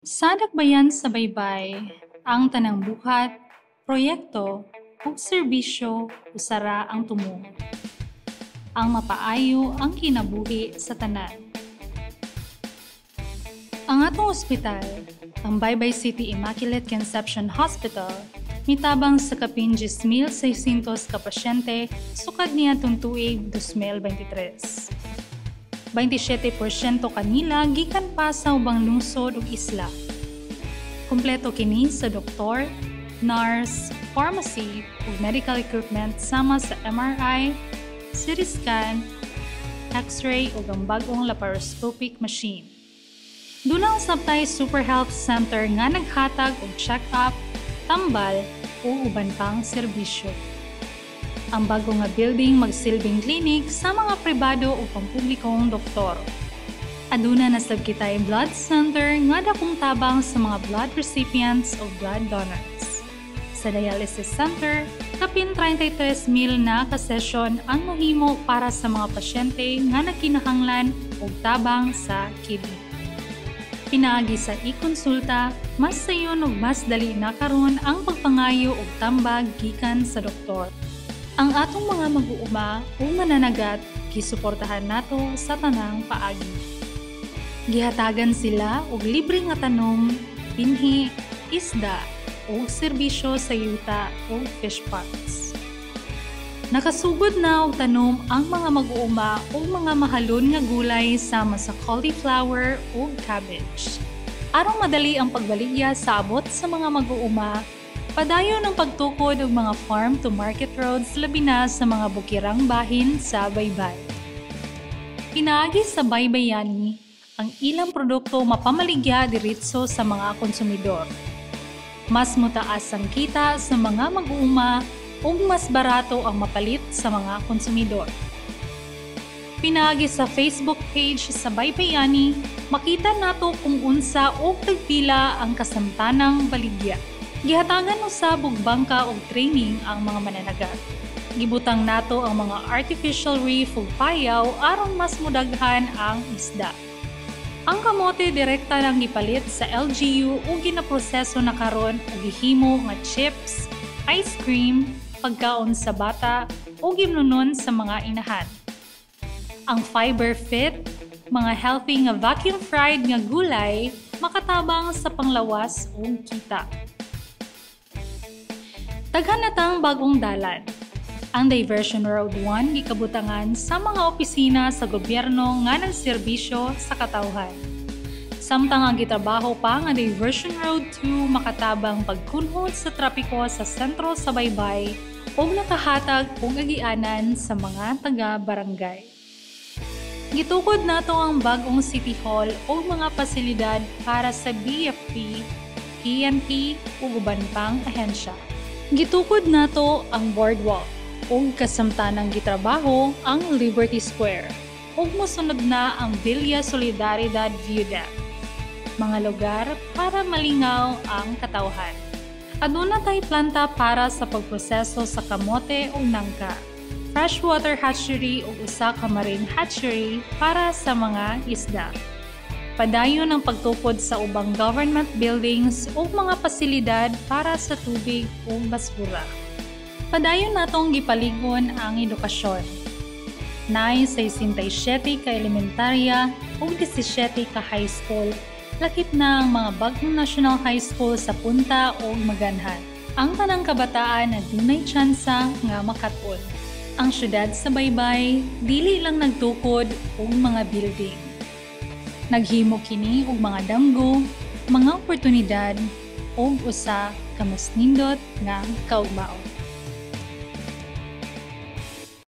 Sa Dakbayan sa Baybay, ang tanang buhat, proyekto, ug serbisyo usara ang tumo. Ang mapaayo ang kinabuhi sa tanan. Ang atong ospital, ang Baybay City Immaculate Conception Hospital, mitabang sa kapin 10,600 ka pasyente sukad niadtong tuig 2023. 27% kanila gikan pa sa ubang lungsod ug isla. Kompleto kini sa doktor, nurse, pharmacy ug medical equipment sama sa MRI, CT scan, X-ray ug ang bag-ong laparoscopic machine. Dunang sabtay Super Health Center nga naghatag og check-up, tambal ug uban pang serbisyo. Ang bago nga building magsilbing klinik sa mga pribado o pampublikong doktor. Aduna na sab kitay blood center nga dakong tabang sa mga blood recipients o blood donors. Sa dialysis center, kapin 33,000 na ka-session ang mahimo para sa mga pasyente nga nagkinahanglan og tabang sa kidney. Pinaagi sa e-konsulta, mas sayon ug mas dali na karon ang pagpangayo og tambag gikan sa doktor. Ang atong mga mag-uuma o mananagat, gisuportahan nato sa tanang paagi. Gihatagan sila og libre nga tanom, pinhi, isda, o serbisyo sa yuta o fish pots. Nakasugod na og tanom ang mga mag-uuma o mga mahalon nga gulay sama sa cauliflower o cabbage. Aron madali ang pagbaligya sa abot sa mga mag-uuma, padayon ang pagtukod og mga farm-to-market roads labi na sa mga bukirang bahin sa Baybay. Pinaagi sa Baybayani, ang ilang produkto mapamaligya diretso sa mga konsumidor. Mas mutaas ang kita sa mga mag-uuma ug mas barato ang mapalit sa mga konsumidor. Pinaagi sa Facebook page sa Baybayani, makita nato kung unsa o pagpila ang kasamtanang baligya. Gihatagan usab og bangka og training ang mga mananagat. Gibutang nato ang mga artificial reef ug payaw aron mas mudaghan ang isda. Ang kamote direkta nang gipalit sa LGU ug ginaproseso na karon og gihimo nga chips, ice cream, pagkaon sa bata ug gimnunon sa mga inahan. Ang fiber fit, mga healthy nga vacuum fried nga gulay makatabang sa panglawas ug kita. Daghan na tang bagong dalan. Ang Diversion Road 1 gikabutangan sa mga opisina sa gobyerno nga nagserbisyo sa katawhan. Samtang ang gitrabaho pa nga Diversion Road 2 makatabang pagkunhod sa trapiko sa sentro sa Baybay ug nakahatag og agianan sa mga taga-barangay. Gitukod nato ang bagong City Hall o mga pasilidad para sa BFP, PNP ug uban pang ahensya. Gitukod nato ang boardwalk ug kasamtanang gitrabaho ang Liberty Square ug mosunod na ang Villa Solidaridad View Deck. Mga lugar para malingaw ang katawhan. Aduna tay planta para sa pagproseso sa kamote ug nangka, freshwater hatchery ug usa ka marine hatchery para sa mga isda. Padayon ang pagtukod sa ubang government buildings o mga pasilidad para sa tubig o basura. Padayon natong gipaligon ang edukasyon. Nay 67 ka elementarya o 17 ka high school, lakip na ang mga bagong National High School sa Punta o Maganhan. Ang tanang kabataan na dunay tsansa nga makatun. Ang syudad sa Baybay, dili lang nagtukod og mga building. Naghimo kini og mga damgo, mga oportunidad ug usa ka mas nindot nga kaugmaon.